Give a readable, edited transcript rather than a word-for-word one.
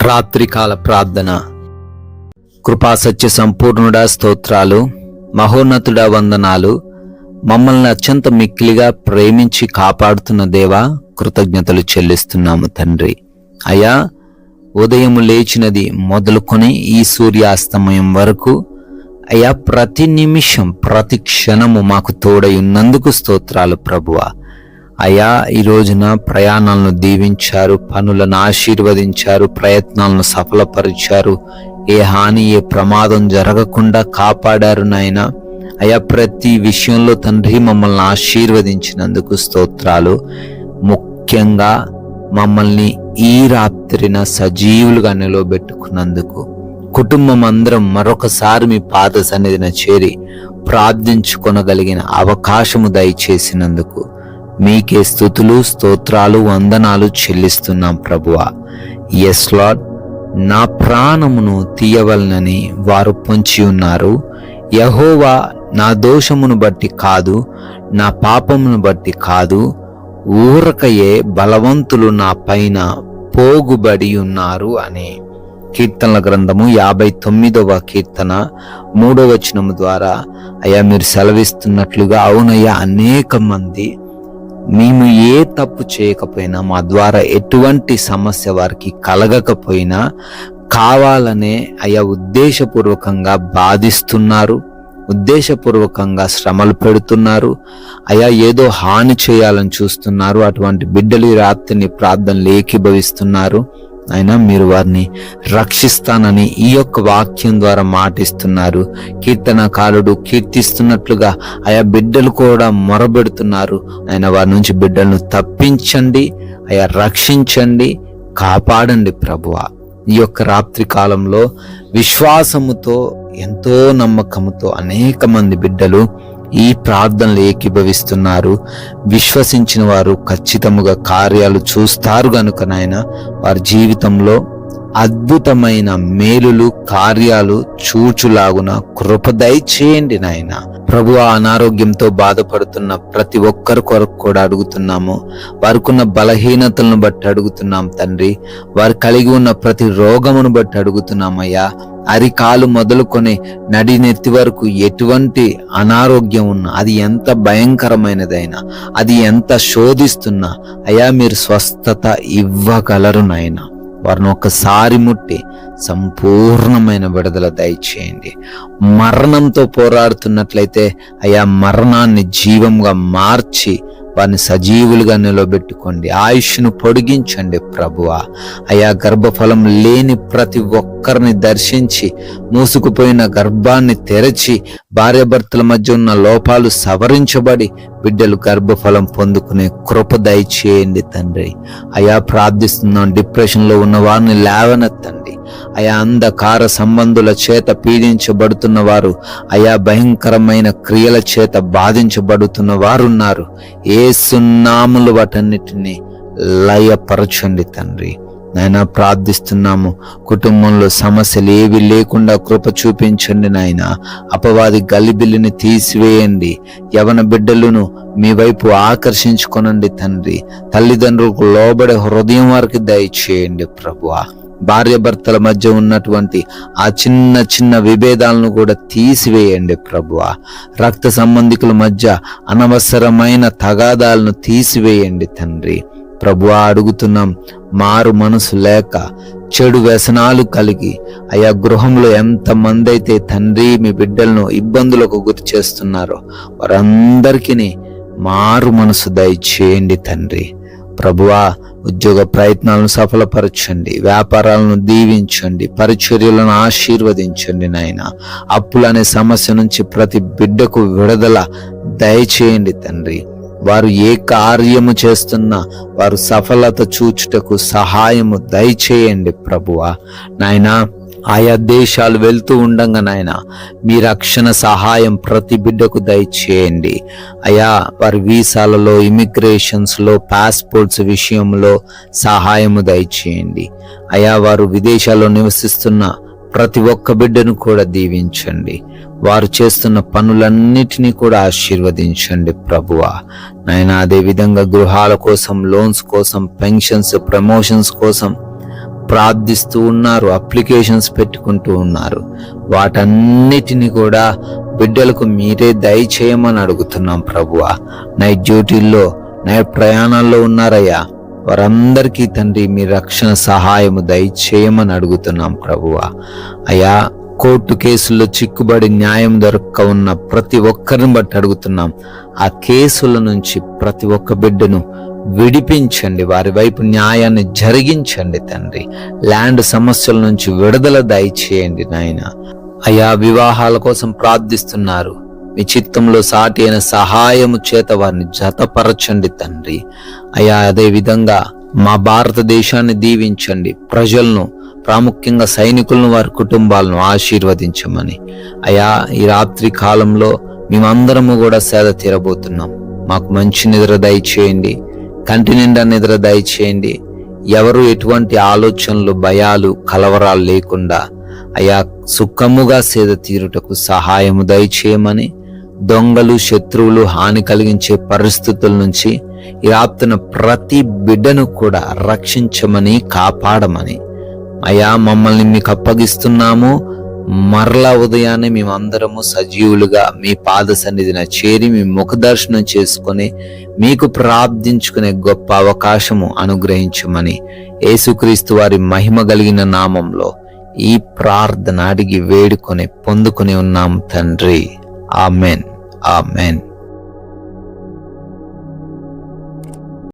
రాత్రికాల ప్రార్థన. కృపా సత్య సంపూర్ణుడా స్తోత్రాలు, మహోన్నతుడా వందనాలు. మమ్మల్ని అత్యంత మిక్కిలిగా ప్రేమించి కాపాడుతున్న దేవా కృతజ్ఞతలు చెల్లిస్తున్నాము తండ్రి. అయ్యా, ఉదయం లేచినది మొదలుకొని ఈ సూర్యాస్తమయం వరకు అయ్యా ప్రతి నిమిషం ప్రతి క్షణము మాకు తోడై ఉన్నందుకు స్తోత్రాలు ప్రభువా. అయ్యా, ఈ రోజున ప్రయాణాలను దీవించారు, పనులను ఆశీర్వదించారు, ప్రయత్నాలను సఫలపరిచారు, ఏ హాని ఏ ప్రమాదం జరగకుండా కాపాడారు నాయన. అయ్యా, ప్రతి విషయంలో తండ్రి మమ్మల్ని ఆశీర్వదించినందుకు స్తోత్రాలు. ముఖ్యంగా మమ్మల్ని ఈ రాత్రిన సజీవులుగా నిలవబెట్టుకున్నందుకు, కుటుంబం అందరం మరొకసారి మీ పాద సన్నిధిన చేరి ప్రార్థించుకొనగలిగిన అవకాశము దయచేసినందుకు మీకే స్తుతులు స్తోత్రాలు వందనాలు చెల్లిస్తున్నాం ప్రభువా. ఎస్ లార్డ్, నా ప్రాణమును తీయవలనని వారు పొంచి ఉన్నారు. యెహోవా, నా దోషమును బట్టి కాదు, నా పాపమును బట్టి కాదు, ఊరకయే బలవంతులు నా పైన పోగుబడి ఉన్నారు అనే కీర్తనల గ్రంథము 59వ కీర్తన 3వ వచనము ద్వారా అయ్యా మీరు సెలవిస్తున్నట్లుగా, అవునయ్యా, అనేక మంది మేము ఏ తప్పు చేయకపోయినా, మా ద్వారా ఎటువంటి సమస్య వారికి కలగకపోయినా కావాలనే అయ్యా ఉద్దేశపూర్వకంగా బాధిస్తున్నారు, ఉద్దేశపూర్వకంగా శ్రమలు పెడుతున్నారు, అయ్యా ఏదో హాని చేయాలని చూస్తున్నారు. అటువంటి బిడ్డలు ఈ రాత్రిని ప్రార్థనలు ఏకీభవిస్తున్నారు. అయినా మీరు వారిని రక్షిస్తానని ఈ యొక్క వాక్యం ద్వారా మాటిస్తున్నారు. కీర్తనకారుడు కీర్తిస్తున్నట్లుగా ఆయా బిడ్డలు కూడా మొరబెడుతున్నారు. ఆయన వారి నుంచి బిడ్డలను తప్పించండి, ఆయా రక్షించండి, కాపాడండి ప్రభువా. ఈ యొక్క రాత్రి కాలంలో విశ్వాసముతో ఎంతో నమ్మకముతో అనేక మంది బిడ్డలు ఈ ప్రార్థనలు ఏకీభవిస్తున్నారు. విశ్వసించిన వారు ఖచ్చితముగా కార్యాలు చూస్తారు గనుక నాయన వారి జీవితంలో అద్భుతమైన మేలులు కార్యాలు చూచులాగున కృప దయచేయండి నాయన. ప్రభువా, అనారోగ్యంతో బాధపడుతున్న ప్రతి ఒక్కరి కొరకు కూడా అడుగుతున్నాము. వారికున్న బలహీనతలను బట్టి అడుగుతున్నాం తండ్రి. వారు కలిగి ఉన్న ప్రతి రోగమును బట్టి అడుగుతున్నామయ్యా. అరికాలు మొదలుకొని నడినెత్తి వరకు ఎటువంటి అనారోగ్యం ఉన్నా, అది ఎంత భయంకరమైనదైనా, అది ఎంత శోధిస్తున్నా అయ్యా మీరు స్వస్థత ఇవ్వగలరు నాయన. వారిని ఒక్కసారి ముట్టి సంపూర్ణమైన విడుదల దయచేయండి. మరణంతో పోరాడుతున్నట్లయితే అయా మరణాన్ని జీవంగా మార్చి వారిని సజీవులుగా నిలబెట్టుకోండి. ఆయుష్ను పొడిగించండి ప్రభువా. అయా గర్భఫలం లేని ప్రతి ఒక్కరిని దర్శించి మూసుకుపోయిన గర్భాన్ని తెరచి భార్యాభర్తల మధ్య ఉన్న లోపాలు సవరించబడి బిడ్డలు గర్భఫలం పొందుకునే కృప దయచేయండి తండ్రి. అయా ప్రార్థిస్తున్నాం, డిప్రెషన్లో ఉన్న వారిని లేవనెత్తండి. అయా అంధకార సంబంధుల చేత పీడించబడుతున్న వారు, అయా భయంకరమైన క్రియల చేత బాధించబడుతున్న వారున్నారు. యేసు నామములో వాటన్నిటిని లయపరచండి తండ్రి. నాయన ప్రార్థిస్తున్నాము, కుటుంబంలో సమస్యలు ఏవి లేకుండా కృప చూపించండి నాయన. అపవాది గలిబిల్లిని తీసివేయండి. యవన బిడ్డలను మీ వైపు ఆకర్షించుకొనండి తండ్రి. తల్లిదండ్రులకు లోబడే హృదయం వారికి దయచేయండి ప్రభువా. భార్యాభర్తల మధ్య ఉన్నటువంటి ఆ చిన్న చిన్న విభేదాలను కూడా తీసివేయండి ప్రభువా. రక్త సంబంధికుల మధ్య అనవసరమైన తగాదాలను తీసివేయండి తండ్రి. ప్రభువా, అడుగుతున్నాం, మారు మనసు లేక చెడు వ్యసనాలు కలిగి అయా గృహంలో ఎంతమంది అయితే తండ్రి మీ బిడ్డలను ఇబ్బందులకు గురి చేస్తున్నారో వారందరికీ మారు మనసు దయచేయండి తండ్రి. ప్రభువా, ఉద్యోగ ప్రయత్నాలను సఫలపరచండి, వ్యాపారాలను దీవించండి, పరిచర్యలను ఆశీర్వదించండి నాయన. అప్పులనే సమస్య నుంచి ప్రతి బిడ్డకు విడుదల దయచేయండి తండ్రి. వారు ఏ కార్యము చేస్తున్నా వారు సఫలత చూచుటకు సహాయము దయచేయండి ప్రభువా. నాయనా, ఆయా దేశాలు వెళ్తూ ఉండంగా నాయన మీ రక్షణ సహాయం ప్రతి బిడ్డకు దయచేయండి. అయా వారి వీసాలలో, ఇమిగ్రేషన్స్లో, పాస్పోర్ట్స్ విషయంలో సహాయము దయచేయండి. అయా వారు విదేశాల్లో నివసిస్తున్న ప్రతి ఒక్క బిడ్డను కూడా దీవించండి. వారు చేస్తున్న పనులన్నిటినీ కూడా ఆశీర్వదించండి ప్రభువా. నాయన, అదే విధంగా గృహాల కోసం, లోన్స్ కోసం, పెన్షన్స్, ప్రమోషన్స్ కోసం ప్రార్థిస్తూ ఉన్నారు, అప్లికేషన్స్ పెట్టుకుంటూ ఉన్నారు. వాటన్నిటిని కూడా బిడ్డలకు మీరే దయచేయమని అడుగుతున్నాం ప్రభువా. నైట్ డ్యూటీల్లో, నైట్ ప్రయాణాల్లో ఉన్నారయ్యా, వారందరికీ తండ్రి మీ రక్షణ సహాయము దయచేయమని అడుగుతున్నాం ప్రభువా. అయ్యా, కోర్టు కేసుల్లో చిక్కుబడి న్యాయం దొరక్క ఉన్న ప్రతి ఒక్కరిని బట్టి అడుగుతున్నాం, ఆ కేసుల నుంచి ప్రతి ఒక్క బిడ్డను విడిపించండి, వారి వైపు న్యాయాన్ని జరిగించండి తండ్రి. ల్యాండ్ సమస్యల నుంచి విడుదల దయచేయండి నాయన. అయ్యా, వివాహాల కోసం ప్రార్థిస్తున్నారు, మీ చిత్తంలో సాటి అయిన సహాయము చేత వారిని జతపరచండి తండ్రి. అయ్యా, అదే విధంగా మా భారతదేశాన్ని దీవించండి, ప్రజలను, ప్రాముఖ్యంగా సైనికులను, వారి కుటుంబాలను ఆశీర్వదించమని. అయ్యా, ఈ రాత్రి కాలంలో మేమందరము కూడా సేద తీరబోతున్నాం. మాకు మంచి నిద్ర దయచేయండి, కంటి నిండా నిద్ర దయచేయండి. ఎవరు ఎటువంటి ఆలోచనలు, భయాలు, కలవరాలు లేకుండా అయ్యా సుఖముగా సేద తీరుటకు సహాయము దయచేయమని, దొంగలు, శత్రువులు, హాని కలిగించే పరిస్థితుల నుంచి ఈ రాత్రిన ప్రతి బిడ్డను కూడా రక్షించమని, కాపాడమని. అయ్యా, మమ్మల్ని మీకు అప్పగిస్తున్నాము. మరలా ఉదయాన్నే మేమందరము సజీవులుగా మీ పాద సన్నిధిన చేరి మీ ముఖ దర్శనం చేసుకొని మీకు ప్రార్థించుకునే గొప్ప అవకాశము అనుగ్రహించమని యేసుక్రీస్తు వారి మహిమ కలిగిన నామంలో ఈ ప్రార్థన అడిగి వేడుకొని పొందుకొని ఉన్నాం తండ్రి. Amen, amen.